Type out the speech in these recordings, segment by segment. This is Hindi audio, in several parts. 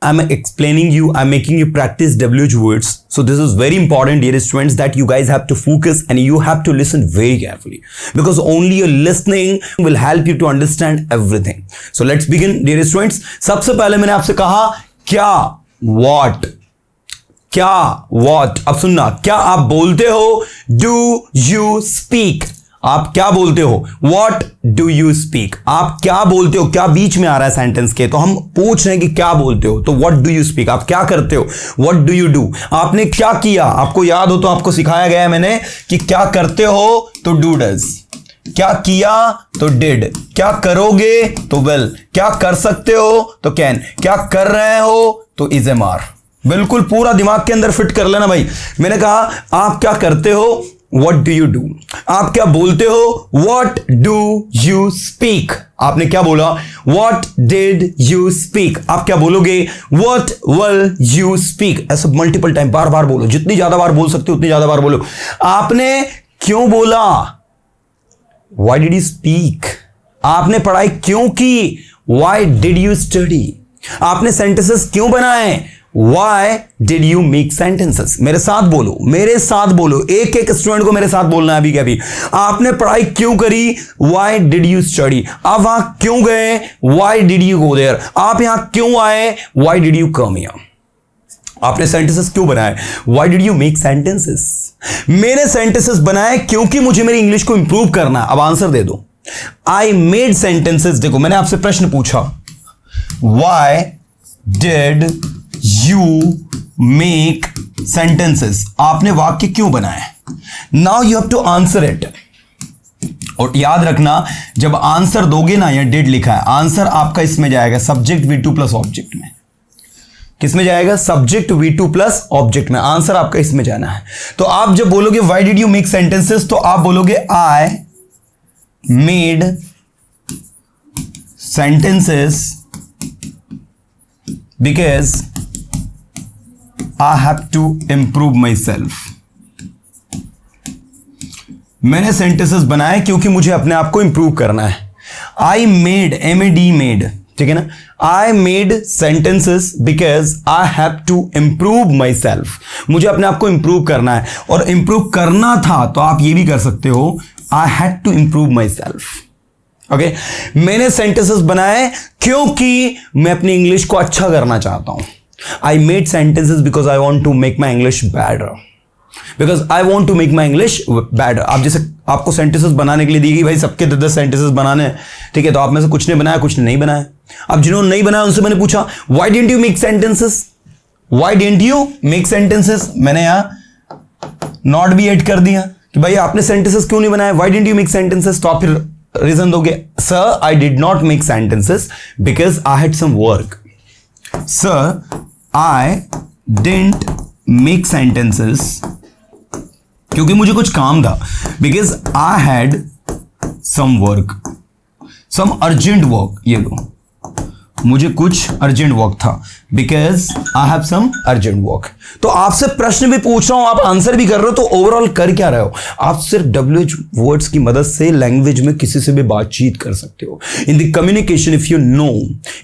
I'm explaining you, I'm making you practice WH words. So this is very important, dear students, that you guys have to focus and you have to listen very carefully, because only your listening will help you to understand everything. So let's begin, dear students. सबसे पहले मैंने आपसे कहा क्या, what, क्या, what. अब सुनना, क्या आप बोलते हो? Do you speak? आप क्या बोलते हो? What do you speak? आप क्या बोलते हो? क्या बीच में आ रहा है सेंटेंस के, तो हम पूछ रहे हैं कि क्या बोलते हो, तो what do you speak? आप क्या करते हो? What do you do? आपने क्या किया? आपको याद हो तो आपको सिखाया गया है मैंने कि क्या करते हो तो do does, क्या किया तो did, क्या करोगे तो will, क्या कर सकते हो तो can, क्या कर रहे हो तो is MR. बिल्कुल पूरा दिमाग के अंदर फिट कर लेना भाई. मैंने कहा आप क्या करते हो? What do you do? आप क्या बोलते हो? What do you speak? आपने क्या बोला? What did you speak? आप क्या बोलोगे? What will you speak? ऐसा मल्टीपल टाइम बार बार बोलो, जितनी ज्यादा बार बोल सकते हो उतनी ज्यादा बार बोलो. आपने क्यों बोला? Why did you speak? आपने पढ़ाई क्यों की? Why did you study? आपने सेंटेंसेस क्यों बनाए? Why did you make sentences? मेरे साथ बोलो, मेरे साथ बोलो, एक एक स्टूडेंट को मेरे साथ बोलना है अभी के अभी. आपने पढ़ाई क्यों करी? Why did you study? आप वहां क्यों गए? Why did you go there? आप यहां क्यों आए? Why did you come here? आपने सेंटेंसेस क्यों बनाए? Why did you make sentences? मैंने सेंटेंसेस बनाए क्योंकि मुझे मेरी इंग्लिश को इंप्रूव करना है. अब आंसर दे दो. I made sentences. देखो मैंने आपसे प्रश्न पूछा, Why did you make sentences? आपने वाक्य क्यों बनाए? Now you have to answer it. और याद रखना, जब आंसर दोगे ना, यह did लिखा है, आंसर आपका इसमें जाएगा सब्जेक्ट V2 प्लस ऑब्जेक्ट में. किसमें जाएगा? सब्जेक्ट V2 प्लस ऑब्जेक्ट में. आंसर आपका इसमें जाना है. तो आप जब बोलोगे why did you make sentences, तो आप बोलोगे I made sentences because I have to improve myself. मैंने सेंटेंसेस बनाए क्योंकि मुझे अपने आप को इंप्रूव करना है. I made, M-A-D, made, ठीक है ना. I made sentences because I have to improve myself. मुझे अपने आप को इंप्रूव करना है, और इंप्रूव करना था तो आप ये भी कर सकते हो, I had to improve myself. Okay मैंने सेंटेंसेस बनाए क्योंकि मैं अपनी इंग्लिश को अच्छा करना चाहता हूं. I made sentences because I want to make my English better. Because I want to make my English better. आप जैसे आपको सेंटेंसेस बनाने के लिए दी गई भाई, सबके 10 सेंटेंसेस बनाने हैं, ठीक है, तो आप में से कुछ ने बनाया, कुछ ने नहीं बनाया. अब जिन्होंने नहीं बनाया उनसे मैंने पूछा why didn't you make sentences? Why didn't you make sentences? मैंने यहाँ नॉट भी ऐड कर दिया कि भाई आपने सेंटेंसेस क्यों नहीं बनाया? Why didn't you make sentences? तो आप फिर रीजन दोगे, sir I did not make sentences because I had some work. Sir I didn't make sentences क्योंकि मुझे कुछ काम था, because I had some work, some urgent work. ये लो, मुझे कुछ अर्जेंट वर्क था, because I have some urgent work. तो आपसे प्रश्न भी पूछ रहा हूं, आप आंसर भी कर रहे हो, तो ओवरऑल कर क्या रहे हो? आप सिर्फ WH वर्ड्स की मदद से लैंग्वेज में किसी से भी बातचीत कर सकते हो. In the communication, if you know,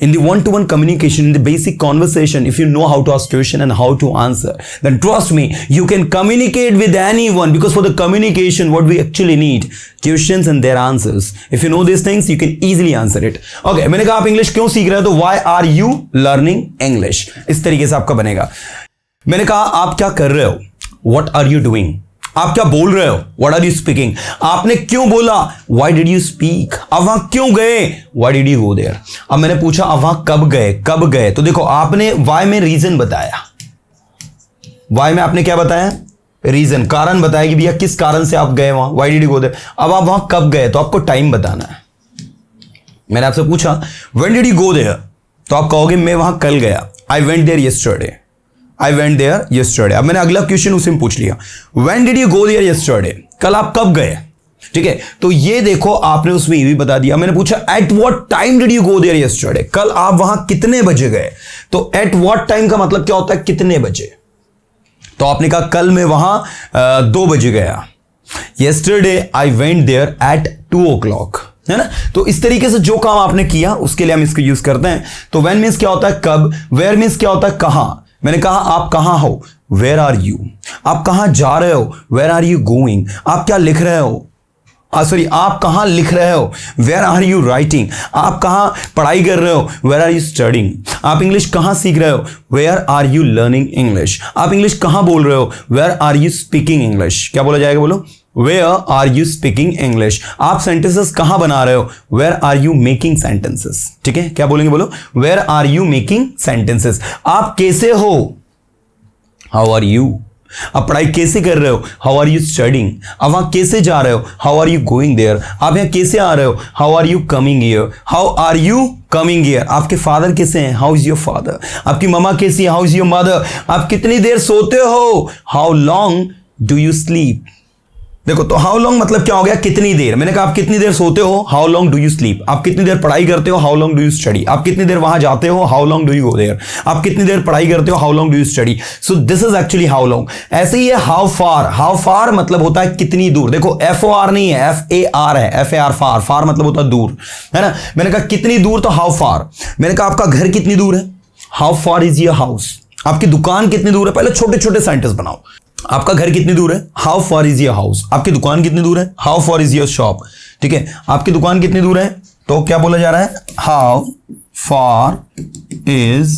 in the one to one communication, in the basic conversation, if you know how to ask question and how to answer, then trust me, you can communicate with anyone, because for the communication what we actually need questions and their answers. If you know these things, you can easily answer it. Okay, मैंने कहा आप इंग्लिश क्यों सीख रहे हो, तो why are you learning English? इस तरीके से आपका बनेगा. मैंने कहा आप क्या कर रहे हो, what are you doing? आप क्या बोल रहे हो, what are you speaking? आपने क्यों बोला, why did you speak? आप वहां क्यों गए, why did you go there? अब मैंने पूछा आप वहां कब गए, तो देखो आपने why में रीजन बताया, why में आपने क्या बताया, रीजन, कारण बताया कि भैया किस कारण से आप गए वहां, why did you go there. अब आप वहां कब गए, तो आपको टाइम बताना है. मैंने आपसे पूछा when did you go there, तो आप कहोगे मैं वहां कल गया, I went there yesterday. अब मैंने अगला क्वेश्चन उसे पूछ लिया, when did you go there yesterday, कल आप कब गए, ठीक है. तो ये देखो आपने उसमें ये भी बता दिया. मैंने पूछा at what time did you go there yesterday, कल आप वहां कितने बजे गए, तो at what time का मतलब क्या होता है, कितने बजे. तो आपने कहा कल मैं वहां 2 बजे गया. Yesterday I went there at 2 o'clock. है ना। तो इस तरीके से जो काम आपने किया उसके लिए हम इसको यूज करते हैं। तो व्हेन मीन्स क्या होता है कब, वेयर मीन्स क्या होता है कहां। मैंने कहा आप कहां हो, वेयर आर यू। आप कहां जा रहे हो, वेयर आर यू गोइंग। आप क्या लिख रहे हो, सॉरी आप कहां लिख रहे हो, वेयर आर यू राइटिंग। आप कहां पढ़ाई कर रहे हो, वेयर आर यू स्टडिंग। आप इंग्लिश कहां सीख रहे हो, where are you learning English. आप इंग्लिश कहां बोल रहे हो, where are you speaking English. क्या बोला जाएगा, बोलो where are you speaking English. आप सेंटेंसेस कहां बना रहे हो, where are you making sentences. ठीक है, क्या बोलेंगे, बोलो where are you making sentences. आप कैसे हो, हाउ आर यू। आप पढ़ाई कैसे कर रहे हो, हाउ आर यू स्टडिंग। आप वहां कैसे जा रहे हो, how are you going there. आप यहां कैसे आ रहे हो, how are you coming here. How are you coming here. आपके फादर कैसे हैं, हाउ इज योर फादर। आपकी ममा कैसी है, हाउ इज योर मदर। आप कितनी देर सोते हो, how long do you sleep. देखो तो हाउ लॉन्ग मतलब क्या हो गया, कितनी देर। मैंने कहा आप कितनी देर सोते हो, how long do you sleep. आप कितनी देर पढ़ाई करते हो, how long do you study. आप कितनी देर वहां जाते हो, how long do you go there. आप कितनी देर पढ़ाई करते हो, how long do you study. So this is actually how long. ऐसे ही है हाउ फार। हाउ फार मतलब होता है कितनी दूर। देखो FOR नहीं है, FAR है। FAR फार, फार मतलब होता है दूर, है ना। मैंने कहा कितनी दूर, तो हाउ फार। मैंने कहा आपका घर कितनी दूर है, how far is your house. आपकी दुकान कितनी दूर है। पहले छोटे छोटे सेंटेंस बनाओ। आपका घर कितनी दूर है, how far is your house. आपकी दुकान कितनी दूर है, how far is your shop. ठीक है, आपकी दुकान कितनी दूर है, तो क्या बोला जा रहा है, how far is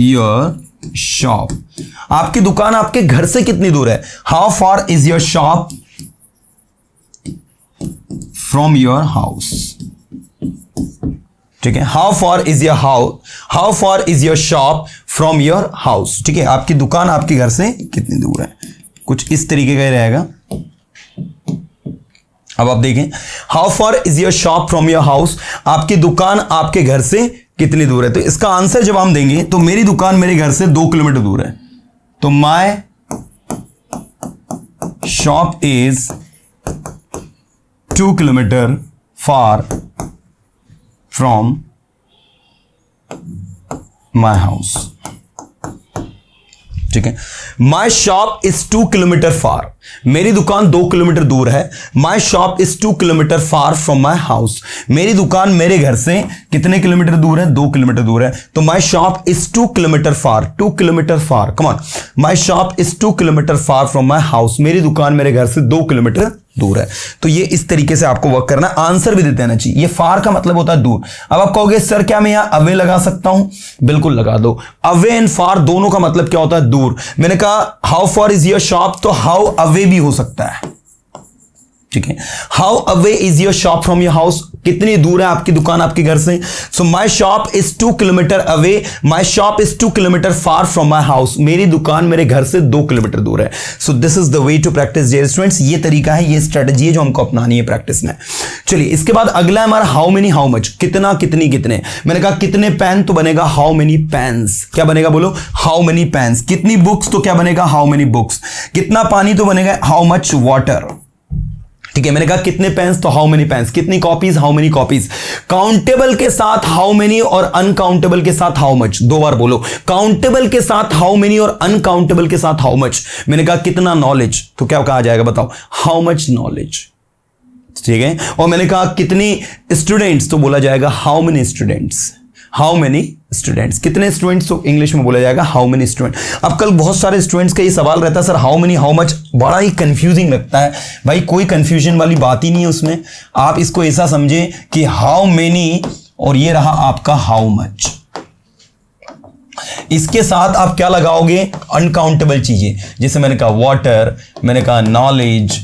your shop. आपकी दुकान आपके घर से कितनी दूर है, how far is your shop from your house. ठीक है, how far is your how far is your shop from your house. ठीक है, आपकी दुकान आपके घर से कितनी दूर है, कुछ इस तरीके का ही रहेगा। अब आप देखें, how far is your shop from your house. आपकी दुकान आपके घर से कितनी दूर है। तो इसका आंसर जब हम देंगे तो मेरी दुकान मेरे घर से 2 किलोमीटर दूर है, तो माई shop is 2 kilometre far from my house. ठीक है, माई शॉप इज 2 किलोमीटर फार। मेरी दुकान 2 किलोमीटर दूर है। माई shop is 2 kilometre far from my house. मेरी दुकान मेरे घर से कितने किलोमीटर दूर है, 2 किलोमीटर दूर है। तो माई shop is 2 kilometre far, 2 kilometre far, come on. My shop is 2 kilometre far from my house. मेरी दुकान मेरे घर से 2 किलोमीटर दूर है। तो ये इस तरीके से आपको वर्क करना, आंसर भी देते रहना चाहिए। ये फार का मतलब होता है दूर। अब आप कहोगे सर क्या मैं यहां अवे लगा सकता हूं, बिल्कुल लगा दो। अवे एंड फार दोनों का मतलब क्या होता है, दूर। मैंने कहा how far is your shop, तो हाउ अवे भी हो सकता है। ठीक है, how away is your shop from your house, कितनी दूर है आपकी दुकान आपके घर से। So my shop is 2 kilometre away, my shop is 2 kilometre far from my house. मेरी दुकान मेरे घर से 2 किलोमीटर दूर है। So this is the way to practise dear students. ये तरीका है, ये स्ट्रेटजी है जो हमको अपनानी है प्रैक्टिस में। चलिए इसके बाद अगला है हमारा हाउ मेनी हाउ मच, कितना कितनी कितने। मैंने कहा कितने पेन, तो बनेगा हाउ मेनी पेन्स। क्या बनेगा, बोलो हाउ मेनी पेन्स। कितनी बुक्स, तो क्या बनेगा हाउ मेनी बुक्स। कितना पानी, तो बनेगा हाउ मच वाटर। ठीक है, मैंने कहा कितने पेन्स, तो हाउ मेनी पेन्स। कितनी copies, how many copies. Countable के साथ हाउ मेनी और अनकाउंटेबल के साथ हाउ मच, 2 बार बोलो। काउंटेबल के साथ हाउ मेनी और अनकाउंटेबल के साथ हाउ मच। मैंने कहा कितना नॉलेज, तो क्या कहा जाएगा, बताओ हाउ मच नॉलेज। ठीक है, और मैंने कहा कितनी स्टूडेंट्स, तो बोला जाएगा how many students. How many students, कितने स्टूडेंट्स, तो इंग्लिश में बोला जाएगा हाउ मेनी स्टूडेंट। अब कल बहुत सारे स्टूडेंट्स का ये सवाल रहता है sir how many how much, बड़ा ही कंफ्यूजिंग लगता है। भाई कोई कंफ्यूजन वाली बात ही नहीं है उसमें। आप इसको ऐसा समझें कि हाउ मेनी और ये रहा आपका हाउ मच। इसके साथ आप क्या लगाओगे, अनकाउंटेबल चीजें, जैसे मैंने कहा वाटर, मैंने कहा नॉलेज,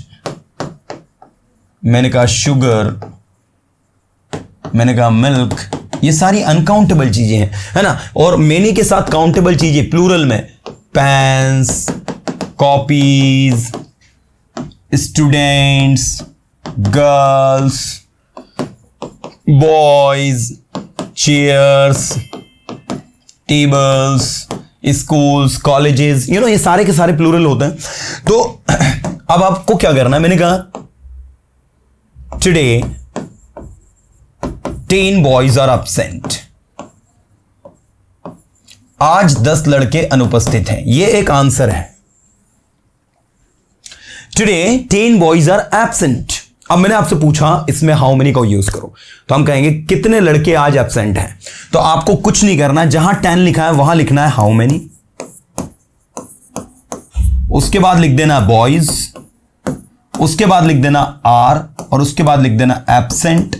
मैंने कहा शुगर, मैंने कहा मिल्क। ये सारी अनकाउंटेबल चीजें हैं, है ना। और मेनी के साथ काउंटेबल चीजें प्लूरल में, pens, copies, students, girls, boys, chairs, tables, schools, colleges, ये सारे के सारे प्लूरल होते हैं। तो अब आपको क्या करना है, मैंने कहा टुडे 10 boys are absent। आज 10 लड़के अनुपस्थित हैं, यह एक आंसर है। Today 10 boys are absent। अब मैंने आपसे पूछा इसमें हाउ मेनी का यूज करो, तो हम कहेंगे कितने लड़के आज एब्सेंट हैं। तो आपको कुछ नहीं करना, जहां 10 लिखा है वहां लिखना है हाउ मेनी, उसके बाद लिख देना बॉयज, उसके बाद लिख देना आर, और उसके बाद लिख देना एब्सेंट,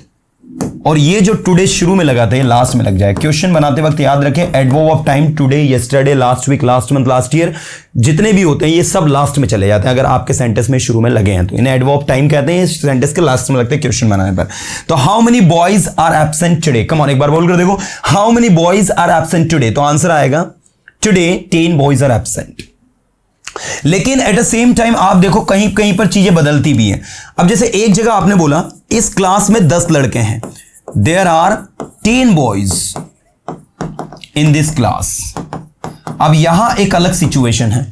और ये जो टुडे शुरू में लगाते हैं लास्ट में लग जाए। क्वेश्चन बनाते वक्त याद रखें adverb of time today, yesterday, last week, last month, last year, जितने भी होते हैं ये सब लास्ट में चले जाते हैं अगर आपके सेंटेंस में शुरू में लगे हैं तो इन्हें एडवर्ब ऑफ टाइम कहते हैं, सेंटेंस के लास्ट में लगते हैं क्वेश्चन बनाने पर। तो how many boys are absent today, come on एक बार बोल कर देखो, how many boys are absent today, तो आंसर आएगा टुडे 10 बॉयज आर एब्सेंट। लेकिन एट द सेम टाइम आप देखो कहीं कहीं पर चीजें बदलती भी हैं। अब जैसे एक जगह आपने बोला इस क्लास में 10 लड़के हैं, there are 10 boys in this class. अब यहां एक अलग सिचुएशन है,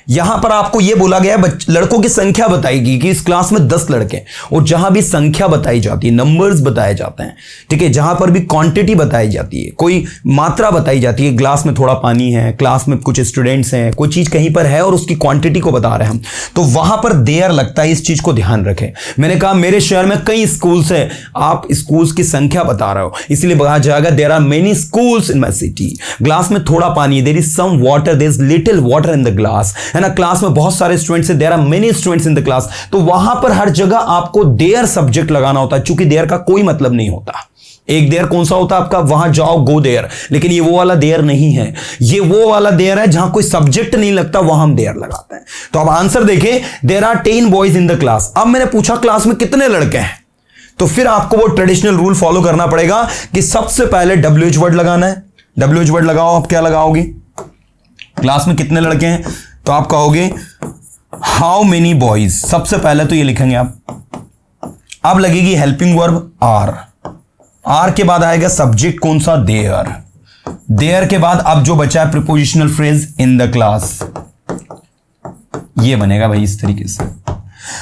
यहां पर आपको यह बोला गया है लड़कों की संख्या बताएगी कि इस क्लास में 10 लड़के, और जहां भी संख्या बताई जाती है, नंबर्स बताए जाते हैं, ठीक है, जहां पर भी क्वांटिटी बताई जाती है, कोई मात्रा बताई जाती है, ग्लास में थोड़ा पानी है, क्लास में कुछ स्टूडेंट्स हैं, कोई चीज कहीं पर है और उसकी क्वांटिटी को बता रहे हैं हम, तो वहां पर देयर लगता है। इस चीज को ध्यान रखें। मैंने कहा मेरे शहर में कई स्कूल्स है, आप स्कूल्स की संख्या बता रहे हो, इसलिए कहा जाएगा there are many schools in my city. Glass में थोड़ा पानी, there is some water, there is little water in the glass, है ना, क्लास में बहुत सारे स्टूडेंट्स हैं, there are many students in the class. तो वहां पर हर जगह आपको देयर सब्जेक्ट लगाना होता है, चूंकि देयर का कोई मतलब नहीं होता। एक देयर कौन सा होता है आपका, वहां जाओ गो देयर, लेकिन ये वो वाला देयर नहीं है, ये वो वाला देयर है जहां कोई सब्जेक्ट नहीं लगता, वहां हम देयर लगाते हैं। तो अब आंसर देखें, there are 10 boys in the class. अब मैंने पूछा क्लास में कितने लड़के हैं, तो फिर आपको वो ट्रेडिशनल रूल फॉलो करना पड़ेगा कि सबसे पहले WH वर्ड लगाना है। WH वर्ड लगाओ, आप क्या लगाओगे, क्लास में कितने लड़के हैं, तो आप कहोगे हाउ मेनी बॉयज, सबसे पहले तो ये लिखेंगे आप। अब लगेगी हेल्पिंग वर्ब आर, आर के बाद आएगा सब्जेक्ट कौन सा, देयर, देयर के बाद अब जो बचा है prepositional phrase in the class, ये बनेगा भाई इस तरीके से।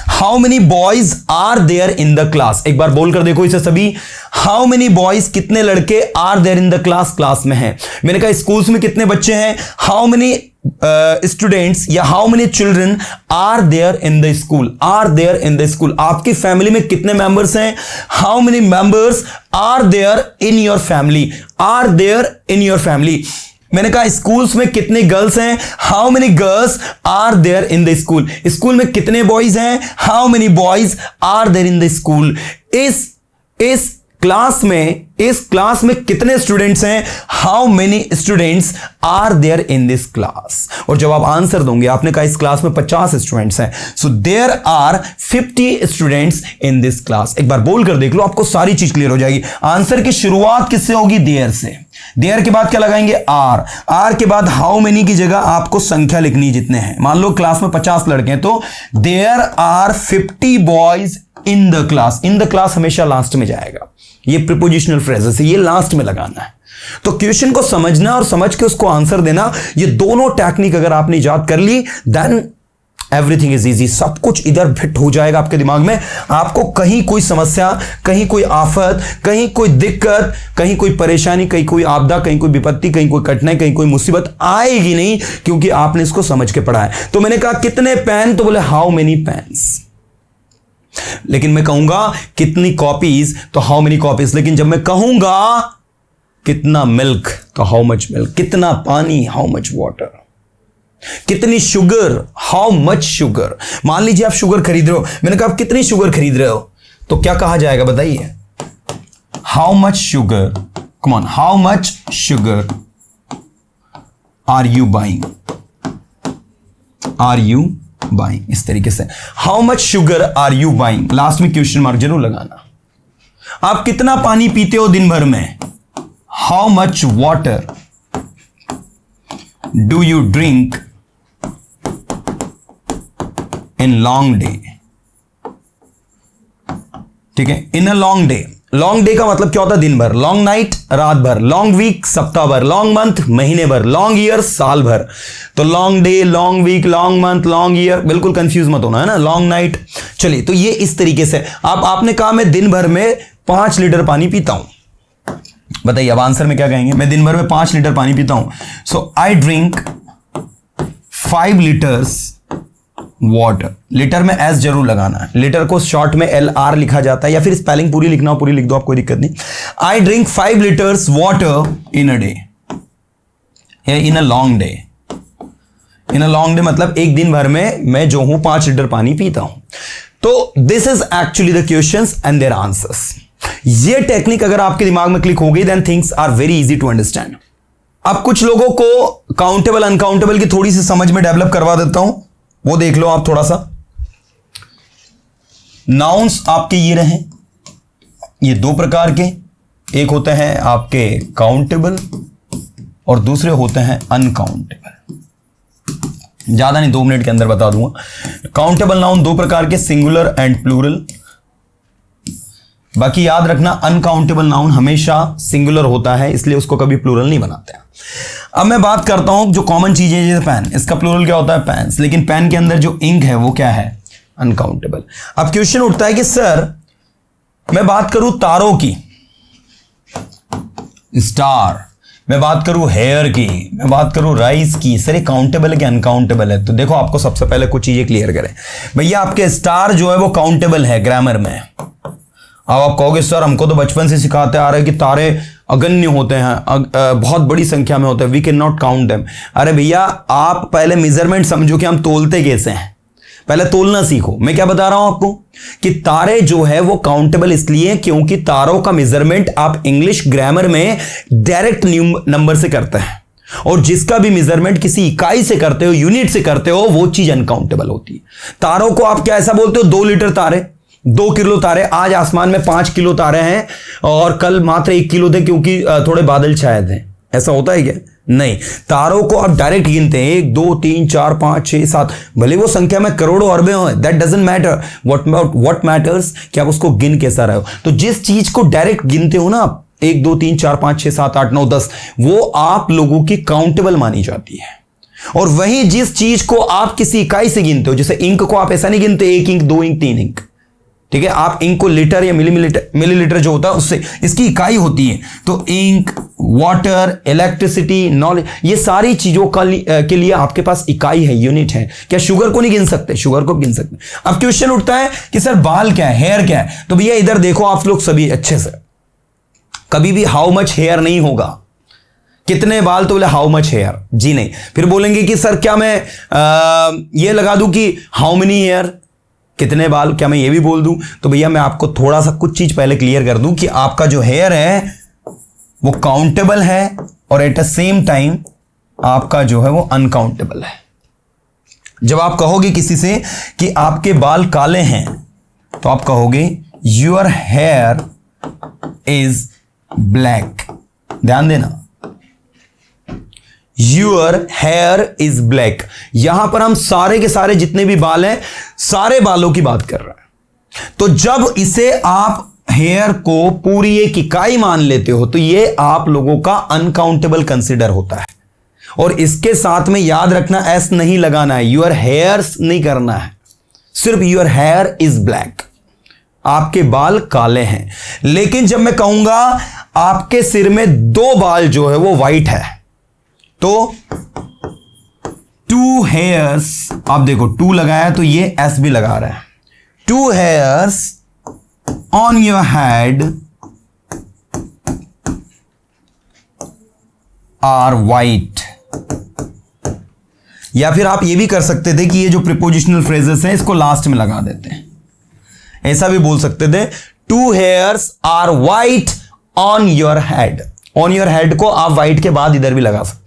How many boys are there in the class, एक बार बोल कर देखो इसे सभी, हाउ मेनी बॉयज कितने लड़के are there in the class, class में है। मैंने कहा स्कूल्स में कितने बच्चे हैं, हाउ मेनी स्टूडेंट्स या how many children are there in the school, are there in the school. आपकी फैमिली में कितने मेंबर्स हैं, how many members are there in your family, are there in your family. मैंने कहा स्कूल्स में कितने गर्ल्स हैं, how many girls are there in the school. School में कितने बॉयज हैं, how many boys are there in the school. इस क्लास में कितने स्टूडेंट्स हैं, how many students are there in this class. और जब आप आंसर दोगे, आपने कहा इस क्लास में 50 स्टूडेंट्स हैं, so there are 50 students in this class. एक बार बोल कर देख लो, आपको सारी चीज क्लियर हो जाएगी। आंसर की शुरुआत किससे होगी, देयर से। देयर के बाद क्या लगाएंगे, आर, आर के बाद हाउ मेनी की जगह आपको संख्या लिखनी जितने हैं। मान लो क्लास में 50 लड़के हैं, तो there are 50 boys in the class. In the class हमेशा लास्ट में जाएगा, ये प्रीपोजिशनल फ्रेजेस है, ये लास्ट में लगाना है। तो क्वेश्चन को समझना और समझ के उसको आंसर देना, ये दोनों टेक्निक अगर आपने इजाद कर ली, देन एवरीथिंग इज इजी। सब कुछ इधर फिट हो जाएगा आपके दिमाग में। आपको कहीं कोई समस्या, कहीं कोई आफत, कहीं कोई दिक्कत, कहीं कोई परेशानी, कहीं कोई आपदा, कहीं कोई विपत्ति, कहीं कोई कठिनाई, कहीं कोई मुसीबत आएगी नहीं, क्योंकि आपने इसको समझ के पढ़ा है। तो मैंने कहा कितने पेन, तो बोले हाउ मेनी पेन्स। लेकिन मैं कहूंगा कितनी कॉपीज, तो हाउ मेनी कॉपीज। लेकिन जब मैं कहूंगा कितना मिल्क, तो हाउ मच मिल्क। कितना पानी, हाउ मच वाटर। कितनी शुगर, हाउ मच शुगर। मान लीजिए आप शुगर खरीद रहे हो, मैंने कहा आप कितनी शुगर खरीद रहे हो, तो क्या कहा जाएगा बताइए, how much sugar. Come on, how much sugar are you buying, are you buying, इस तरीके से how much sugar are you buying. Last में क्वेश्चन मार्क जरूर लगाना। आप कितना पानी पीते हो दिन भर में, how much water do you drink in long day. ठीक है, in a long day. Long day का मतलब क्या होता है, दिन भर। लॉन्ग नाइट, रात भर। लॉन्ग वीक, सप्ताह भर। लॉन्ग मंथ, महीने भर। लॉन्ग ईयर, साल भर। तो long day, long week, long month, long year, बिल्कुल कंफ्यूज मत होना, है ना। Long night. चलिए, तो ये इस तरीके से आपने कहा मैं दिन भर में 5 लीटर पानी पीता हूं। बताइए अब आंसर में क्या कहेंगे, मैं दिन भर में 5 लीटर पानी पीता हूं। So I drink 5 litres water, litre में एस जरूर लगाना है, लीटर को शॉर्ट में LR लिखा जाता है, या फिर स्पेलिंग पूरी लिखना हो पूरी लिख दो आप, कोई दिक्कत नहीं। आई drink 5 litres water in a day, in a long day. In a long day मतलब एक दिन भर में मैं जो हूं 5 लीटर पानी पीता हूं। तो this is actually the questions and their answers. ये टेक्निक अगर आपके दिमाग में क्लिक हो गई then things are very easy to understand. अब कुछ लोगों को काउंटेबल अनकाउंटेबल की थोड़ी सी समझ में डेवलप करवा देता हूं, वो देख लो आप थोड़ा सा। नाउन्स आपके ये रहे, ये 2 प्रकार के, एक होते हैं आपके काउंटेबल और दूसरे होते हैं अनकाउंटेबल। ज्यादा नहीं 2 मिनट के अंदर बता दूंगा। काउंटेबल नाउन 2 प्रकार के, सिंगुलर एंड प्लूरल। बाकी याद रखना अनकाउंटेबल नाउन हमेशा सिंगुलर होता है, इसलिए उसको कभी प्लूरल नहीं बनाते हैं। अब मैं बात करता हूं जो कॉमन चीजें, जैसे पेन, इसका प्लूरल क्या होता है? पेन्स। लेकिन पेन के अंदर जो इंक है वो क्या है? अनकाउंटेबल। अब क्वेश्चन उठता है कि सर मैं बात करूं तारों की, स्टार, मैं बात करूं हेयर की, मैं बात करूं राइस की, सर ये काउंटेबल है कि अनकाउंटेबल है? तो देखो आपको सबसे पहले कुछ चीजें क्लियर करें। भैया आपके स्टार जो है वो काउंटेबल है ग्रामर में। अब आप कहोगे सर हमको तो बचपन से सिखाते आ रहे हैं कि तारे अगण्य होते हैं, बहुत बड़ी संख्या में होते हैं, we can not count them. अरे भैया आप पहले मेजरमेंट समझो कि हम तोलते कैसे हैं, पहले तोलना सीखो। मैं क्या बता रहा हूं आपको कि तारे जो है वो काउंटेबल इसलिए क्योंकि तारों का मेजरमेंट आप इंग्लिश ग्रामर में डायरेक्ट नंबर से करते हैं, और जिसका भी मेजरमेंट किसी इकाई से करते हो, यूनिट से करते हो, वो चीज अनकाउंटेबल होती है। तारों को आप क्या ऐसा बोलते हो 2 लीटर तारे, 2 किलो तारे, आज आसमान में 5 किलो तारे हैं और कल मात्र 1 किलो थे क्योंकि थोड़े बादल छाए थे, ऐसा होता है क्या? नहीं, तारों को आप डायरेक्ट गिनते हैं 1 2 3 4 5 6 7, भले वो संख्या में करोड़ों अरबे हो, that doesn't matter. What matters कि आप उसको गिन कैसा रहे हो। तो जिस चीज को डायरेक्ट गिनते हो ना आप, 1 2 3 4 5 6 7 8 9 10, वो आप लोगों की काउंटेबल मानी जाती है। और वहीं जिस चीज को आप किसी इकाई से गिनते हो, जैसे इंक को आप ऐसा नहीं गिनते 1 इंक 2 इंक 3 इंक, ठीक है, आप इंक को लीटर या मिलीलीटर जो होता है उससे, इसकी इकाई होती है। तो इंक, वाटर, इलेक्ट्रिसिटी, नॉलेज, ये सारी चीजों के लिए आपके पास इकाई है, यूनिट है। क्या शुगर को नहीं गिन सकते? शुगर को गिन सकते। अब क्वेश्चन उठता है कि सर बाल क्या है, हेयर क्या है? तो भैया इधर देखो आप लोग सभी अच्छे से, कभी भी हाउ मच हेयर नहीं होगा, कितने बाल, तो बोले हाउ मच हेयर, जी नहीं। फिर बोलेंगे कि सर क्या मैं ये लगा दूं कि हाउ मेनी हेयर, कितने बाल, क्या मैं ये भी बोल दूं? तो भैया मैं आपको थोड़ा सा कुछ चीज पहले क्लियर कर दूं कि आपका जो हेयर है वो काउंटेबल है और एट द सेम टाइम आपका जो है वो अनकाउंटेबल है। जब आप कहोगे किसी से कि आपके बाल काले हैं, तो आप कहोगे योर हेयर इज ब्लैक। ध्यान देना, योर हेयर इज ब्लैक। यहां पर हम सारे के सारे जितने भी बाल हैं, सारे बालों की बात कर रहे हैं। तो जब इसे आप हेयर को पूरी एक इकाई मान लेते हो, तो ये आप लोगों का अनकाउंटेबल कंसिडर होता है। और इसके साथ में याद रखना, एस नहीं लगाना है, योर हेयर्स नहीं करना है, सिर्फ योर हेयर इज ब्लैक, आपके बाल काले हैं। लेकिन जब मैं कहूंगा आपके सिर में 2 बाल जो है वो व्हाइट है, तो 2 हेयर्स, आप देखो 2 लगाया तो ये एस भी लगा रहा है, 2 hairs on your head are white. या फिर आप ये भी कर सकते थे कि ये जो प्रीपोजिशनल फ्रेजेस हैं इसको लास्ट में लगा देते हैं, ऐसा भी बोल सकते थे 2 hairs are white on your head. On your head को आप व्हाइट के बाद इधर भी लगा सकते।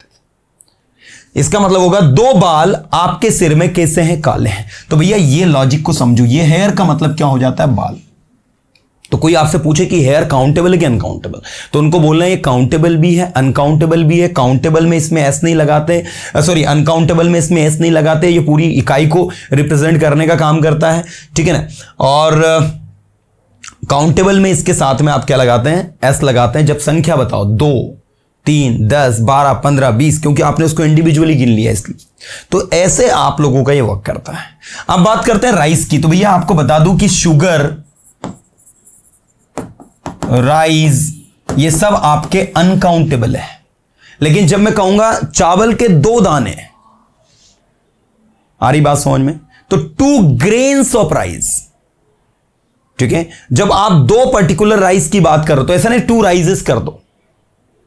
इसका मतलब होगा 2 बाल आपके सिर में कैसे हैं? काले हैं। तो भैया ये लॉजिक को समझो, ये हेयर का मतलब क्या हो जाता है? बाल। तो कोई आपसे पूछे कि हेयर काउंटेबल है कि अनकाउंटेबल, तो उनको बोलना है ये काउंटेबल भी है, अनकाउंटेबल भी है। काउंटेबल में इसमें एस नहीं लगाते, सॉरी अनकाउंटेबल में इसमें एस नहीं लगाते, ये पूरी इकाई को रिप्रेजेंट करने का काम करता है, ठीक है ना। और काउंटेबल में इसके साथ में आप क्या लगाते हैं? एस लगाते हैं जब संख्या बताओ 2 3 10 12 15 20, क्योंकि आपने उसको इंडिविजुअली गिन लिया इसलिए। तो ऐसे आप लोगों का ये वर्क करता है। अब बात करते हैं राइस की। तो भैया आपको बता दूं कि शुगर, राइस, ये सब आपके अनकाउंटेबल है। लेकिन जब मैं कहूंगा चावल के 2 दाने, आ रही बात समझ में? तो 2 grains ऑफ राइस, ठीक है। जब आप 2 पर्टिकुलर राइस की बात करो तो ऐसा नहीं 2 राइसेस कर दो,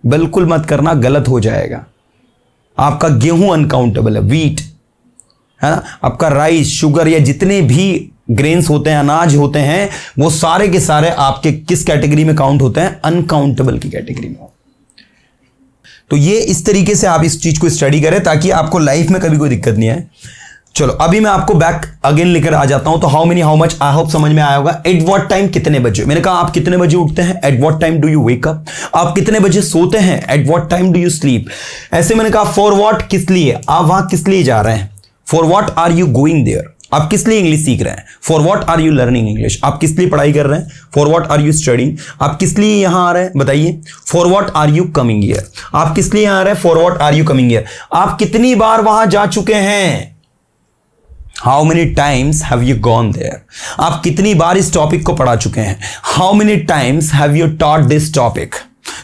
बिल्कुल मत करना, गलत हो जाएगा। आपका गेहूं अनकाउंटेबल है, वीट है ना, आपका राइस, शुगर या जितने भी ग्रेन्स होते हैं, अनाज होते हैं, वो सारे के सारे आपके किस कैटेगरी में काउंट होते हैं? अनकाउंटेबल की कैटेगरी में। तो ये इस तरीके से आप इस चीज को स्टडी करें ताकि आपको लाइफ में कभी कोई दिक्कत नहीं आए। चलो अभी मैं आपको बैक अगेन लेकर आ जाता हूं। तो how many how much, I hope समझ में आया होगा। एट व्हाट टाइम, कितने बजे। मैंने कहा आप कितने बजे उठते हैं, at what time do you wake up. आप कितने बजे सोते हैं, at what time do you sleep. ऐसे मैंने कहा फॉर व्हाट, किस लिए, आप वहां किस लिए जा रहे हैं। For what are you going there, आप किस लिए इंग्लिश सीख रहे हैं। For what are you learning English, आप किस लिए पढ़ाई कर रहे हैं। For what are you studying, आप किस लिए यहां आ रहे हैं, बताइए। For what are you coming here, आप किस लिए आ रहे हैं। For what are you coming here, आप कितनी बार वहां जा चुके हैं। How many times have you gone there, आप कितनी बार इस टॉपिक को पढ़ा चुके हैं। How many times have you taught this topic,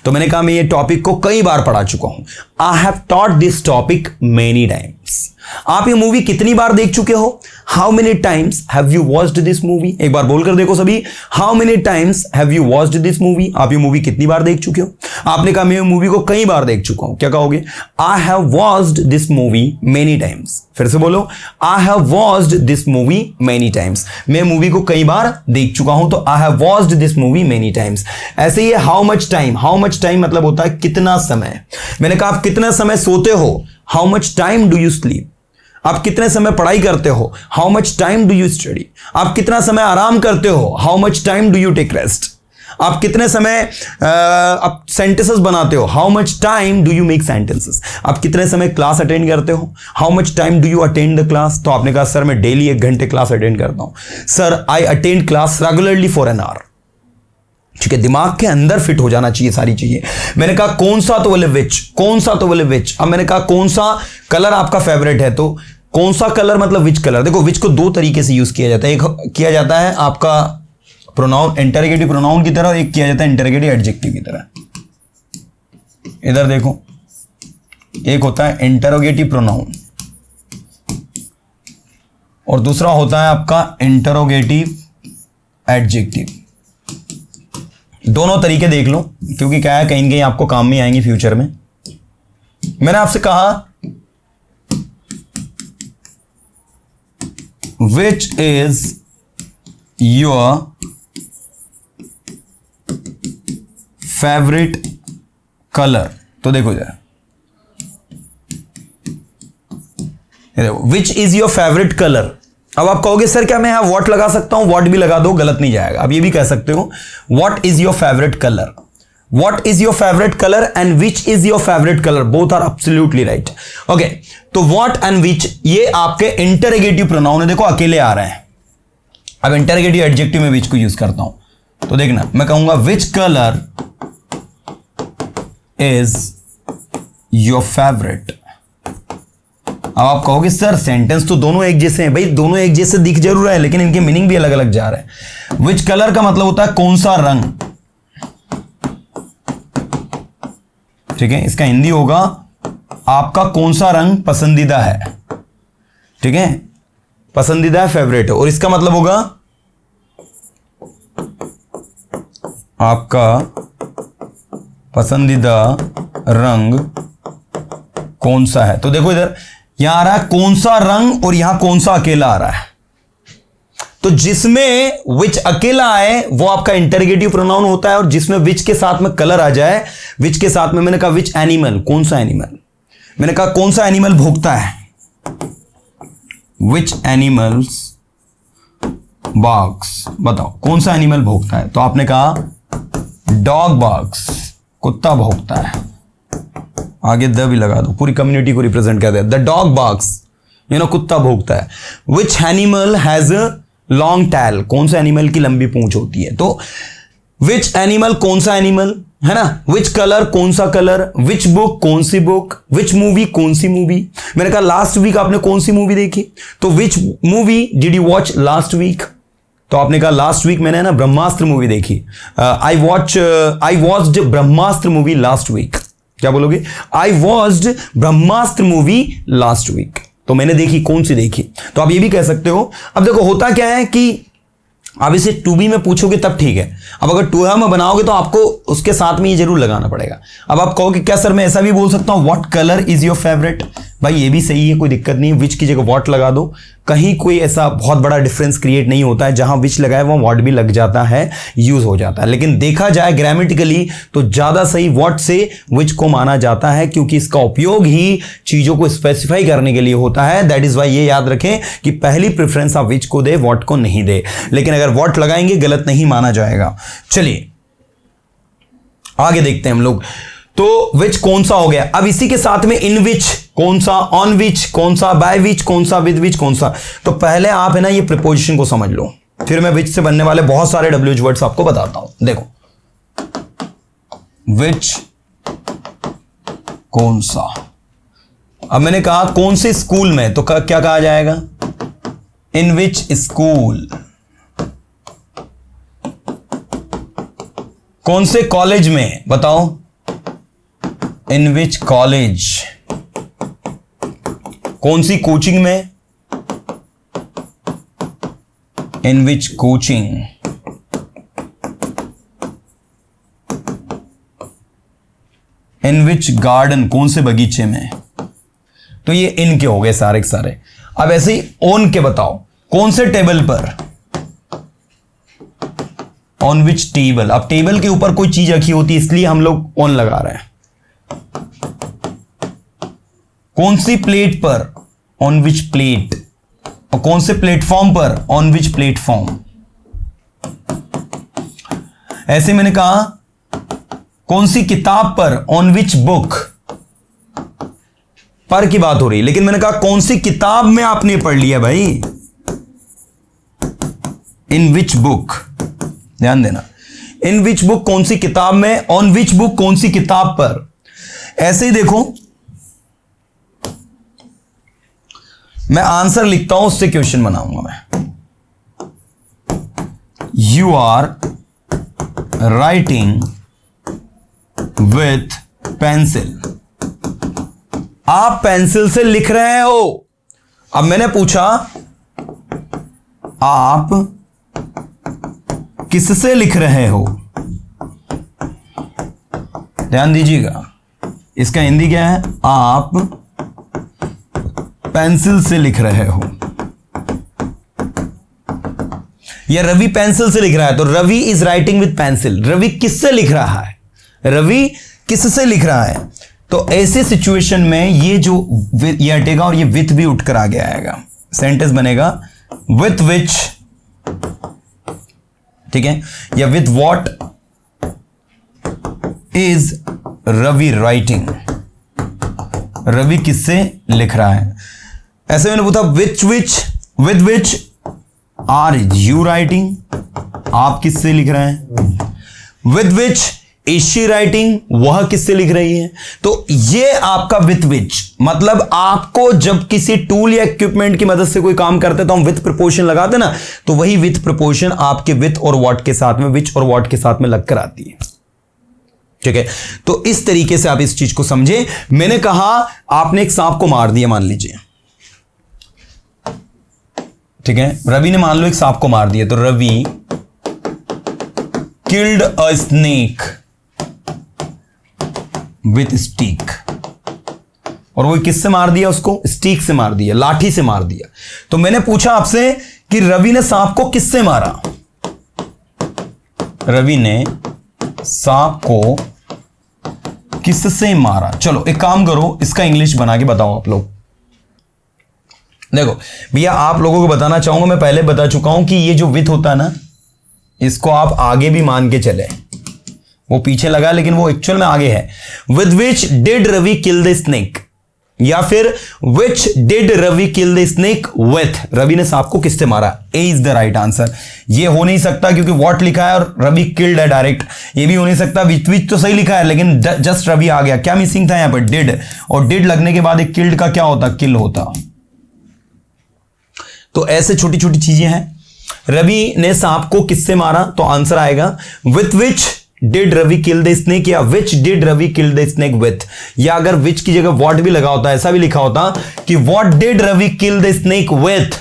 तो मैंने कहा मैं ये टॉपिक को कई बार पढ़ा चुका हूं। I have taught this topic many times. आप ये मूवी कितनी बार देख चुके हो। How many times have you watched this movie, एक बार बोलकर देखो सभी। How many times have you watched this movie, आप ये मूवी कितनी बार देख चुके हो। आपने कहा मैं मूवी को कई बार देख चुका हूं, क्या कहोगे। I have watched this movie many times, फिर से बोलो। I have watched this movie many times, मैं मूवी को कई बार देख चुका हूं, तो I have watched this movie many times. ऐसे ही how much time, how much time मतलब होता है कितना समय। मैंने कहा आप कितना समय सोते हो, how much time do you sleep. आप कितने समय पढ़ाई करते हो, how much time do you study. आप कितना समय आराम करते हो, how much time do you take rest. आप कितने समय आप सेंटेंसेस बनाते हो, how much time do you make sentences. आप कितने समय क्लास अटेंड करते हो, how much time do you attend the class. तो आपने कहा सर मैं डेली 1 घंटे क्लास अटेंड करता हूं। Sir I attend class regularly for an hour. ठीक है, दिमाग के अंदर फिट हो जाना चाहिए सारी चीजें। मैंने कहा कौन सा, तो बोले विच, कौन सा, तो बोले विच। अब मैंने कहा कौन सा कलर आपका फेवरेट है, तो कौन सा कलर मतलब विच कलर। देखो विच को 2 तरीके से यूज किया जाता है। एक किया जाता है आपका प्रोनाउन, इंटरोगेटिव प्रोनाउन की तरह, एक किया जाता है इंटरोगेटिव एडजेक्टिव की तरह। इधर देखो, एक होता है इंटरोगेटिव प्रोनाउन और दूसरा होता है आपका इंटरोगेटिव एडजेक्टिव। दोनों तरीके देख लो, क्योंकि क्या है कहीं न कहीं आपको काम में आएंगे फ्यूचर में। मैंने आपसे कहा विच इज योर फेवरेट कलर। तो देखो जरा, विच इज योर फेवरेट कलर। अब आप कहोगे सर क्या मैं यहां वॉट लगा सकता हूं, वॉट भी लगा दो, गलत नहीं जाएगा। आप ये भी कह सकते हो what is your favourite colour, what is your favourite colour and which is your favourite colour, both are absolutely right. Okay, तो वॉट एंड विच ये आपके इंटरोगेटिव प्रोनाउन है। देखो अकेले आ रहे हैं। अब इंटरोगेटिव एडजेक्टिव में विच को यूज करता हूं, तो देखना मैं कहूंगा which colour is your favourite. अब आप कहोगे सर सेंटेंस तो दोनों एक जैसे हैं। भाई दोनों एक जैसे दिख जरूर है, लेकिन इनके मीनिंग भी अलग अलग जा रहे हैं। विच कलर का मतलब होता है कौन सा रंग, ठीक है। इसका हिंदी होगा आपका कौन सा रंग पसंदीदा है, ठीक है, पसंदीदा है, फेवरेट है। और इसका मतलब होगा आपका पसंदीदा रंग कौन सा है। तो देखो इधर यहां आ रहा है कौन सा रंग और यहां कौन सा अकेला आ रहा है। तो जिसमें विच अकेला आए वो आपका इंटरोगेटिव प्रोनाउन होता है, और जिसमें विच के साथ में कलर आ जाए, विच के साथ में मैंने कहा विच एनिमल, कौन सा एनिमल। मैंने कहा कौन सा एनिमल भौंकता है, विच एनिमल्स बार्क्स। बताओ कौन सा एनिमल भौंकता है। तो आपने कहा डॉग बार्क्स, कुत्ता भौंकता है। आगे द भी लगा दो, पूरी कम्युनिटी को रिप्रेजेंट करते हैं। द डॉग बार्क्स, कुत्ता भौंकता है। Which animal has a long tail, कौन सा एनिमल की लंबी पूंछ होती है। तो विच एनिमल कौन सा एनिमल है ना, विच कलर कौन सा कलर, विच बुक कौन सी बुक, विच मूवी कौन सी मूवी। मैंने कहा लास्ट वीक आपने कौन सी मूवी देखी, तो which movie did you watch last week. तो आपने कहा लास्ट वीक मैंने ना ब्रह्मास्त्र मूवी देखी। I watched Brahmastra movie last week. क्या बोलोगे, I watched Brahmastra movie last week. तो मैंने देखी, कौन सी देखी? तो आप ये भी कह सकते हो। अब देखो होता क्या है कि आप इसे टू बी में पूछोगे तब ठीक है, अब अगर टू हैव में बनाओगे तो आपको उसके साथ में ये जरूर लगाना पड़ेगा। अब आप कहोगे क्या सर मैं ऐसा भी बोल सकता हूं, what colour is your favourite? भाई ये भी सही है, कोई दिक्कत नहीं, विच की जगह व्हाट लगा दो, कहीं कोई ऐसा बहुत बड़ा डिफरेंस क्रिएट नहीं होता है, जहां विच लगाए वहां व्हाट भी लग जाता है, यूज हो जाता है। लेकिन देखा जाए ग्रामेटिकली तो ज्यादा सही व्हाट से विच को माना जाता है, क्योंकि इसका उपयोग ही चीजों को स्पेसिफाई करने के लिए होता है। दैट इज वाई ये याद रखें कि पहली प्रेफरेंस आप विच को दे, व्हाट को नहीं दे। लेकिन अगर व्हाट लगाएंगे गलत नहीं माना जाएगा। चलिए आगे देखते हैं हम लोग। तो विच कौन सा हो गया। अब इसी के साथ में इन विच कौन सा, ऑन विच कौन सा, बाय विच कौन सा, विद विच कौन सा। तो पहले आप है ना ये प्रीपोजिशन को समझ लो, फिर मैं विच से बनने वाले बहुत सारे डब्ल्यूएच वर्ड्स आपको बताता हूं। देखो विच कौन सा, अब मैंने कहा कौन से स्कूल में, तो क्या कहा जाएगा, इन विच स्कूल। कौन से कॉलेज में, बताओ, इन विच कॉलेज। कौन सी कोचिंग में, इन विच कोचिंग। इन विच गार्डन, कौन से बगीचे में। तो ये इन के हो गए सारे के सारे। अब ऐसे ही ऑन के बताओ, कौन से टेबल पर, ऑन विच टेबल। अब टेबल के ऊपर कोई चीज रखी होती है इसलिए हम लोग ऑन लगा रहे हैं। कौन सी प्लेट पर, ऑन विच प्लेट। और कौन से प्लेटफॉर्म पर, ऑन विच प्लेटफॉर्म। ऐसे मैंने कहा कौन सी किताब पर, ऑन विच बुक। पर की बात हो रही, लेकिन मैंने कहा कौन सी किताब में आपने पढ़ लिया भाई, इन विच बुक। ध्यान देना, इन विच बुक कौन सी किताब में, ऑन विच बुक कौन सी किताब पर। ऐसे ही देखो मैं आंसर लिखता हूं, उससे क्वेश्चन बनाऊंगा मैं। You are writing with pencil. आप पेंसिल से लिख रहे हो। अब मैंने पूछा आप किससे लिख रहे हो। ध्यान दीजिएगा, इसका हिंदी क्या है, आप पेंसिल से लिख रहे हो। या रवि पेंसिल से लिख रहा है, तो Ravi is writing with pencil. Ravi किससे लिख रहा है, रवि किससे लिख रहा है। तो ऐसे सिचुएशन में ये जो ये हटेगा और ये विथ भी उठकर आगे आएगा, सेंटेंस बनेगा विथ विच, ठीक है, या with what is Ravi writing. Ravi किससे लिख रहा है। ऐसे मैंने पूछा which with which are you writing, आप किससे लिख रहे हैं। With which is she writing, वह किससे लिख रही है। तो ये आपका विथ विच, मतलब आपको जब किसी टूल या इक्विपमेंट की मदद से कोई काम करते तो हम विथ प्रीपोजिशन लगाते ना, तो वही विथ प्रीपोजिशन आपके विथ और व्हाट के साथ में, विच और व्हाट के साथ में लगकर आती है। ठीक है, तो इस तरीके से आप इस चीज को समझे। मैंने कहा आपने एक सांप को मार दिया, मान लीजिए, ठीक है, रवि ने मान लो एक सांप को मार दिया, तो Ravi killed a snake with stick. और वो किससे मार दिया, उसको स्टिक से मार दिया, लाठी से मार दिया। तो मैंने पूछा आपसे कि रवि ने सांप को किससे मारा। रवि ने सांप को किससे मारा। चलो एक काम करो, इसका इंग्लिश बना के बताओ आप लोग। देखो भैया, आप लोगों को बताना चाहूंगा, मैं पहले बता चुका हूं कि ये जो विथ होता है ना, इसको आप आगे भी मान के चले, वो पीछे लगा लेकिन वो एक्चुअल में आगे है। With which did Ravi kill the snake, या फिर which did Ravi kill the snake with, Ravi ने सांप को किससे मारा। A is the right answer. ये हो नहीं सकता क्योंकि व्हाट लिखा है और रवि किल्ड है डायरेक्ट। ये भी हो नहीं सकता, विच तो सही लिखा है लेकिन जस्ट रवि आ गया। क्या मिसिंग था यहां पर, डिड, और डिड लगने के बाद एक किल्ड का क्या होता, किल होता। तो ऐसे छोटी छोटी चीजें हैं। रवि ने सांप को किससे मारा, तो आंसर आएगा with which did Ravi kill the snake, या which did Ravi kill the snake with, या अगर विच की जगह व्हाट भी लगा होता, ऐसा भी लिखा होता कि what did Ravi kill the snake with,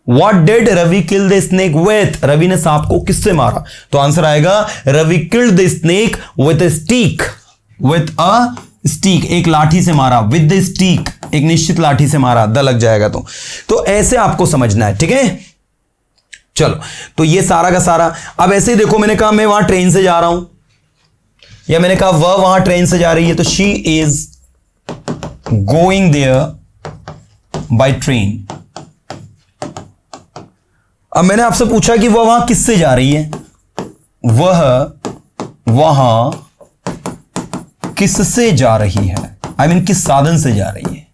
what did Ravi kill the snake with, Ravi ने सांप को किससे मारा, तो आंसर आएगा Ravi killed the snake with a stick, with a stick, एक लाठी से मारा, विद द स्टिक, एक निश्चित लाठी से मारा, द लग जाएगा। तो ऐसे आपको समझना है, ठीक है। चलो, तो ये सारा का सारा। अब ऐसे ही देखो, मैंने कहा मैं वहां ट्रेन से जा रहा हूं, या मैंने कहा वह वहां ट्रेन से जा रही है, तो she is going there by train. अब मैंने आपसे पूछा कि वह वहां किससे जा रही है, वह वहां किससे जा रही है, आई मीन किस साधन से जा रही है।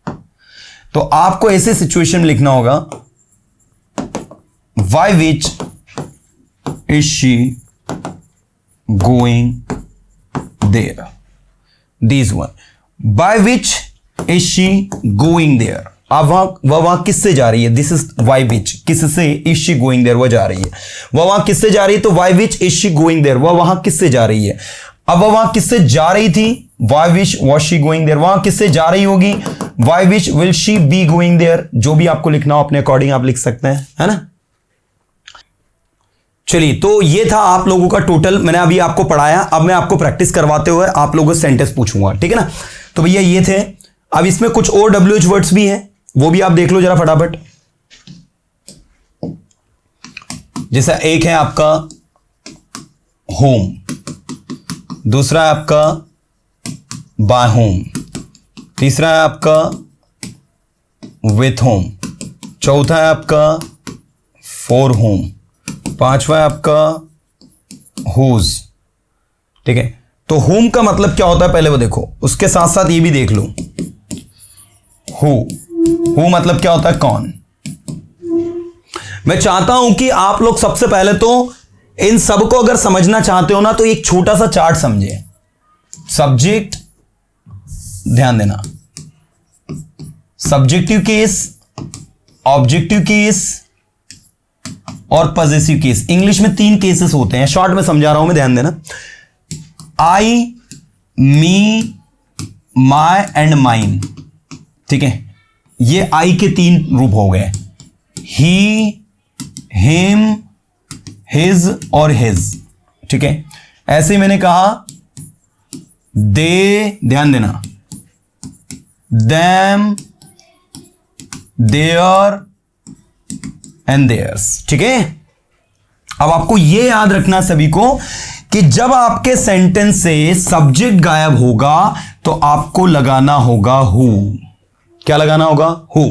तो आपको ऐसे सिचुएशन में लिखना होगा by which is she going there, this one, by which is she going there, अब वहां किससे जा रही है, दिस इज वाई विच, किससे, इज शी गोइंग देयर, वह जा रही है, वह वहां किससे जा रही है, तो by which is she going there, वह वहां किससे जा रही है। अब वह वहां किससे जा रही थी, by which was she going there, वहां किससे जा रही होगी, by which will she be going there. जो भी आपको लिखना हो अपने अकॉर्डिंग आप लिख सकते हैं, है ना। चलिए, तो ये था आप लोगों का टोटल, मैंने अभी आपको पढ़ाया। अब मैं आपको प्रैक्टिस करवाते हुए आप लोगों से सेंटेंस पूछूंगा, ठीक है ना। तो भैया ये थे। अब इसमें कुछ और WH वर्ड्स भी हैं, वो भी आप देख लो जरा फटाफट। जैसा एक है आपका होम, दूसरा है आपका बाय होम, तीसरा है आपका विथ होम, चौथा है आपका फॉर होम, पांचवा है आपका हुज, ठीक है। तो होम का मतलब क्या होता है पहले वो देखो, उसके साथ साथ ये भी देख लो, हु मतलब क्या होता है, कौन। मैं चाहता हूं कि आप लोग सबसे पहले तो इन सब को अगर समझना चाहते हो ना, तो एक छोटा सा चार्ट समझे। सब्जेक्ट, ध्यान देना, सब्जेक्टिव केस, ऑब्जेक्टिव केस और पॉजेसिव केस। इंग्लिश में 3 केसेस होते हैं, शॉर्ट में समझा रहा हूं मैं, ध्यान देना। आई, मी, माय एंड माइन, ठीक है। ये आई के 3 रूप हो गए, ही, हिम, हिज और हिज, ठीक है। ऐसे ही मैंने कहा दे, ध्यान देना, देम, देयर एंड देयर्स, ठीक है। अब आपको यह याद रखना सभी को कि जब आपके सेंटेंस से सब्जेक्ट गायब होगा तो आपको लगाना होगा हु। क्या लगाना होगा, हु।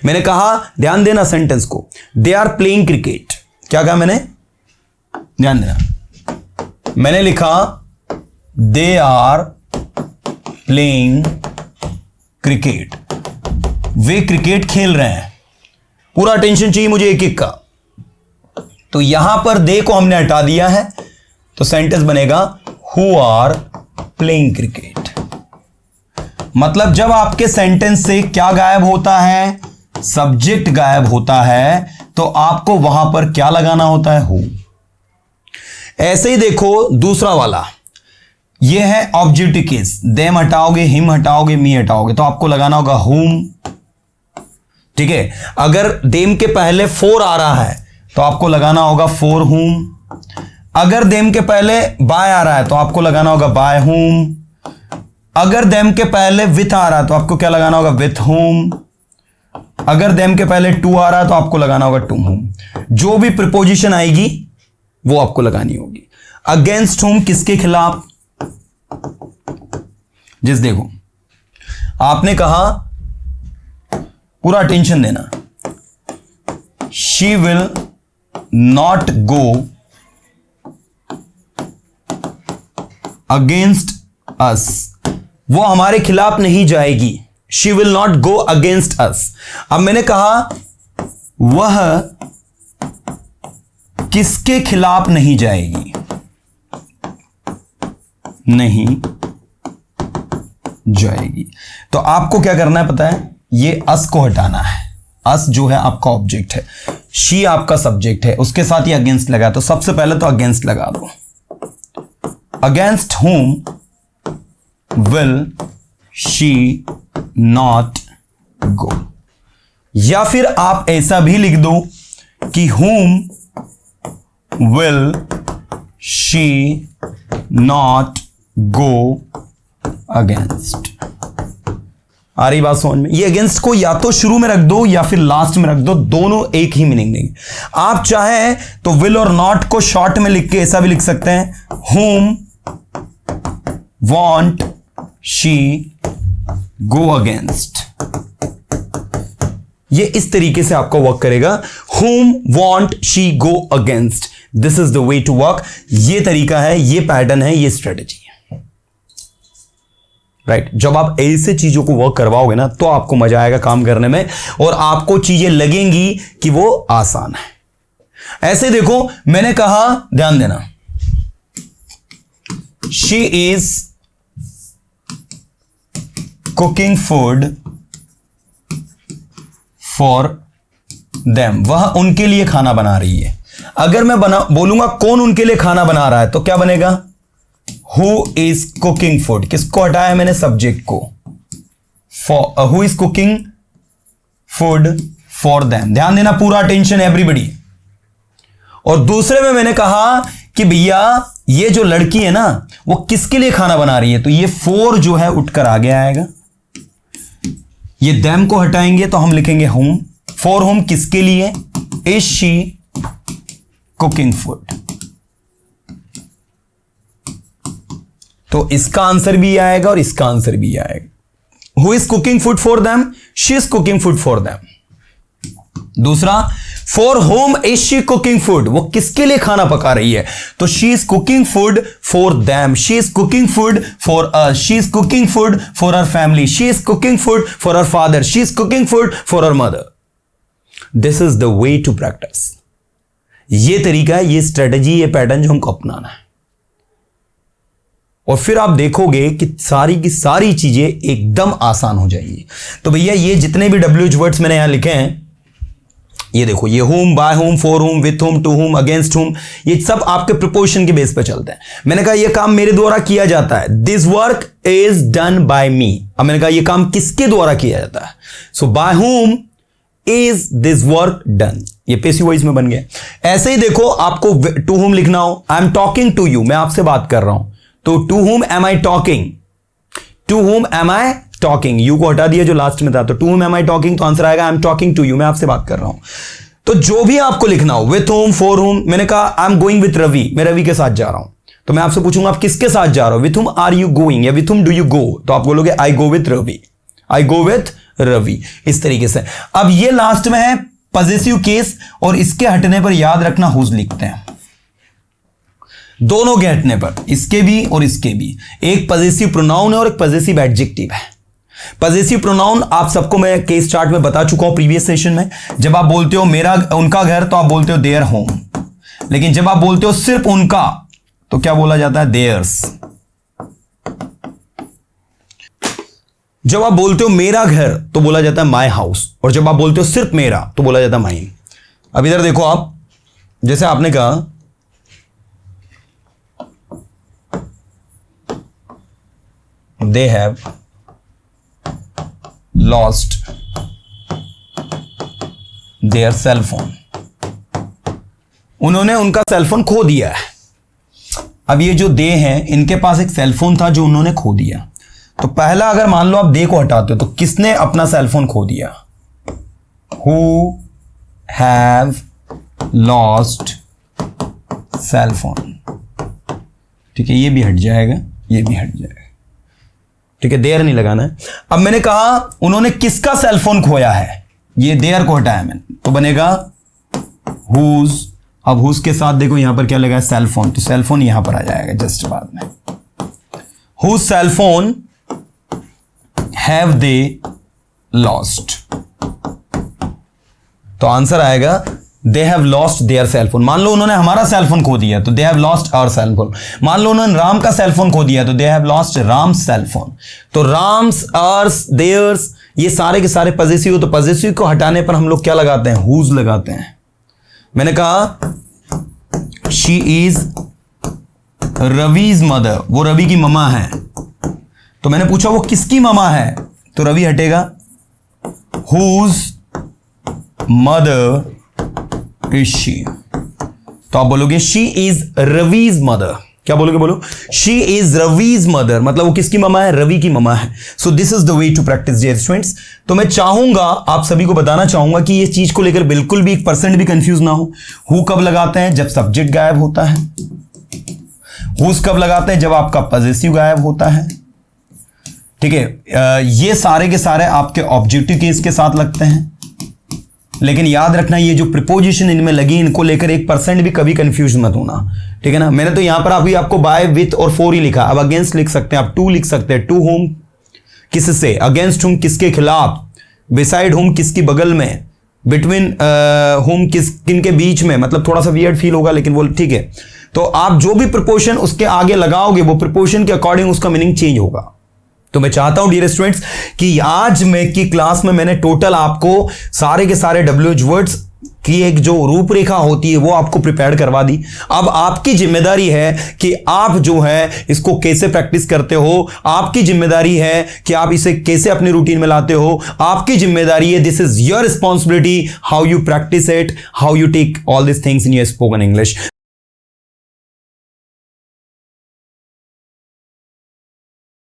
मैंने कहा, ध्यान देना सेंटेंस को, दे आर प्लेइंग क्रिकेट। क्या कहा मैंने, ध्यान देना, मैंने लिखा दे आर प्लेइंग क्रिकेट, वे क्रिकेट खेल रहे हैं। पूरा अटेंशन चाहिए मुझे एक एक का। तो यहां पर दे को हमने हटा दिया है, तो सेंटेंस बनेगा हु आर प्लेइंग क्रिकेट। मतलब जब आपके सेंटेंस से क्या गायब होता है, सब्जेक्ट गायब होता है, तो आपको वहां पर क्या लगाना होता है, हु। ऐसे ही देखो दूसरा वाला, यह है ऑब्जेक्टिव केस, देम हटाओगे, हिम हटाओगे, मी हटाओगे, तो आपको लगाना होगा हुम, ठीक है। अगर देम के पहले फोर आ रहा है तो आपको लगाना होगा फॉर हुम। अगर देम के पहले बाय आ रहा है तो आपको लगाना होगा बाय हुम। अगर देम के पहले विथ आ रहा है तो आपको क्या लगाना होगा, विथ हुम। अगर देम के पहले टू आ रहा है तो आपको लगाना होगा टू हुम। जो भी प्रिपोजिशन आएगी वो आपको लगानी होगी। अगेंस्ट हुम किसके खिलाफ, जिस देखो आपने कहा, पूरा अटेंशन देना, she will not go against us, वो हमारे खिलाफ नहीं जाएगी। She will not go against us. अब मैंने कहा वह किसके खिलाफ नहीं जाएगी, नहीं जाएगी। तो आपको क्या करना है पता है, ये अस को हटाना है। अस जो है आपका ऑब्जेक्ट है, शी आपका सब्जेक्ट है, उसके साथ ही अगेंस्ट लगा, तो सबसे पहले तो अगेंस्ट लगा दो। Against whom will she not go। या फिर आप ऐसा भी लिख दो कि whom will she not go against। आ रही बात समझ में? ये अगेंस्ट को या तो शुरू में रख दो या फिर लास्ट में रख दो, दोनों एक ही मीनिंग देंगे। आप चाहें तो विल और नॉट को शॉर्ट में लिख के ऐसा भी लिख सकते हैं, whom won't she go against। ये इस तरीके से आपका वर्क करेगा, whom won't she go against। This is the way to work. ये तरीका है, ये पैटर्न है, ये स्ट्रेटेजी है, राइट। जब आप ऐसे चीजों को वर्क करवाओगे ना तो आपको मजा आएगा काम करने में और आपको चीजें लगेंगी कि वो आसान है। ऐसे देखो, मैंने कहा, ध्यान देना, she is cooking food for them. वह उनके लिए खाना बना रही है। अगर मैं बोलूंगा कौन उनके लिए खाना बना रहा है तो क्या बनेगा? Who is cooking food. किसको हटाया मैंने? सब्जेक्ट को। Who is cooking food for them. ध्यान देना, पूरा अटेंशन एवरीबडी। और दूसरे में मैंने कहा कि भैया ये जो लड़की है ना वो किसके लिए खाना बना रही है, तो ये फॉर जो है उठकर आगे आएगा। ये देम को हटाएंगे तो हम लिखेंगे हुम। फॉर हुम, किसके लिए? Is she cooking food. तो इसका आंसर भी आएगा और इसका आंसर भी आएगा। Who is cooking food for them? She is cooking food for them. दूसरा, for whom is she cooking food. वो किसके लिए खाना पका रही है, तो she is cooking food for them. She is cooking food for us. She is cooking food for our family. She is cooking food for our father. She is cooking food for our mother. This is the way to practice. ये तरीका है, ये स्ट्रेटजी, ये पैटर्न जो हमको अपनाना है। और फिर आप देखोगे कि सारी की सारी चीजें एकदम आसान हो जाएंगी। तो भैया ये जितने भी WH वर्ड्स मैंने यहां लिखे हैं, ये देखो, ये whom, by whom, for whom, with whom, to whom, against whom, ये सब आपके प्रिपोजिशन के बेस पे चलते हैं। मैंने कहा ये काम मेरे द्वारा किया जाता है। This work is done by me. अब मैंने कहा ये काम किसके द्वारा किया जाता है, so by whom is this work done. ये पैसिव वॉइस में बन गया। ऐसे ही देखो, आपको टू होम लिखना हो, I am talking to you, मैं आपसे बात कर रहा हूं, तो to whom am I talking. To whom am I talking, you को हटा दिया जो लास्ट में था, तो to whom am I talking, तो आंसर आएगा I am talking to you, मैं आपसे बात कर रहा हूं। तो जो भी आपको लिखना हो, विथ होम, फॉर होम, मैंने कहा I am going with Ravi, मैं रवि के साथ जा रहा हूं, तो मैं आपसे पूछूंगा आप किसके साथ जा रहे हो, with whom are you going या with whom do you go, तो आप बोलोगे I go with Ravi, I go with Ravi, इस तरीके से। अब ये लास्ट में है पॉजेसिव केस, और इसके हटने पर याद रखना हुज लिखते हैं, दोनों के हटने पर, इसके भी और इसके भी। एक पॉजेसिव प्रोनाउन है और एक पॉजेसिव एडजेक्टिव है। पॉजेसिव प्रोनाउन आप सबको मैं केस चार्ट में बता चुका हूं प्रीवियस सेशन में। जब आप बोलते हो मेरा उनका घर, तो आप बोलते हो देयर होम, लेकिन जब आप बोलते हो सिर्फ उनका, तो क्या बोला जाता है, देयर्स। जब आप बोलते हो मेरा घर, तो बोला जाता है माई हाउस, और जब आप बोलते हो सिर्फ मेरा, तो बोला जाता है माइन। अब इधर देखो आप, जैसे आपने कहा they have lost their cell phone, उन्होंने उनका सेलफोन खो दिया है। अब ये जो दे हैं, इनके पास एक सेलफोन था जो उन्होंने खो दिया। तो पहला, अगर मान लो आप दे को हटाते हो, तो किसने अपना सेलफोन खो दिया, who have lost cell phone। ठीक है, ये भी हट जाएगा, ये भी हट जाएगा, ठीक है, देर नहीं लगाना है। अब मैंने कहा उन्होंने किसका सेलफोन खोया है, ये देर को हटाया मैंने, तो बनेगा हुज। अब हुज के साथ देखो यहां पर क्या लगा है, सेलफोन, तो सेलफोन यहां पर आ जाएगा जस्ट बाद में। Whose cellphone have they lost, तो आंसर आएगा they have lost their cellphone. मान लो उन्होंने हमारा सेलफोन खो दिया, तो they have lost our cellphone. मान लो उन्होंने राम का सेलफोन खो दिया, तो they have lost Ram's cellphone. तो राम्स, आवर्स, देयर्स, ये सारे के सारे पॉजेसिव, तो पॉजेसिव को हटाने पर हम लोग क्या लगाते हैं, हुज लगाते हैं। मैंने कहा शी इज रवीज मदर, वो रवि की ममा है। तो मैंने पूछा वो किसकी ममा है, तो रवि हटेगा, हुज मदर इज शी। तो आप बोलोगे शी इज रवीज मदर। क्या बोलोगे, बोलो शी इज रवीज मदर, मतलब वो किसकी ममा है, रवि की ममा है। So this is the way to practise dear students. तो मैं चाहूंगा, आप सभी को बताना चाहूंगा कि ये चीज को लेकर बिल्कुल भी 1% भी कंफ्यूज ना हो। हु कब लगाते हैं, जब सब्जेक्ट गायब होता है। हुज कब लगाते हैं, जब आपका पॉजेसिव गायब होता है। ठीक है, ये सारे के सारे आपके ऑब्जेक्टिव केस के साथ लगते हैं। लेकिन याद रखना, ये जो प्रिपोजिशन इनमें लगी, इनको लेकर 1% भी कभी कंफ्यूज मत होना। ठीक है ना। मैंने तो यहां पर अभी आपको बाय, विथ और फॉर ही लिखा। अब अगेंस्ट लिख सकते हैं, आप टू लिख सकते हैं। टू होम किससे, अगेंस्ट होम किसके खिलाफ, बिसाइड होम किसकी बगल में, बिटवीन होम किनके बीच में। मतलब थोड़ा सा वियर्ड फील होगा, लेकिन वो ठीक है। तो आप जो भी प्रिपोजिशन उसके आगे लगाओगे, वो प्रिपोजिशन के अकॉर्डिंग उसका मीनिंग चेंज होगा। तो मैं चाहता हूं डियर स्टूडेंट्स कि आज में की क्लास में मैंने टोटल आपको सारे के सारे WH वर्ड्स की एक जो रूपरेखा होती है वो आपको प्रिपेयर करवा दी। अब आपकी जिम्मेदारी है कि आप जो है इसको कैसे प्रैक्टिस करते हो, आपकी जिम्मेदारी है कि आप इसे कैसे अपने रूटीन में लाते हो, आपकी जिम्मेदारी है। This is your responsibility, how you practise it, how you take all this things in your spoken English.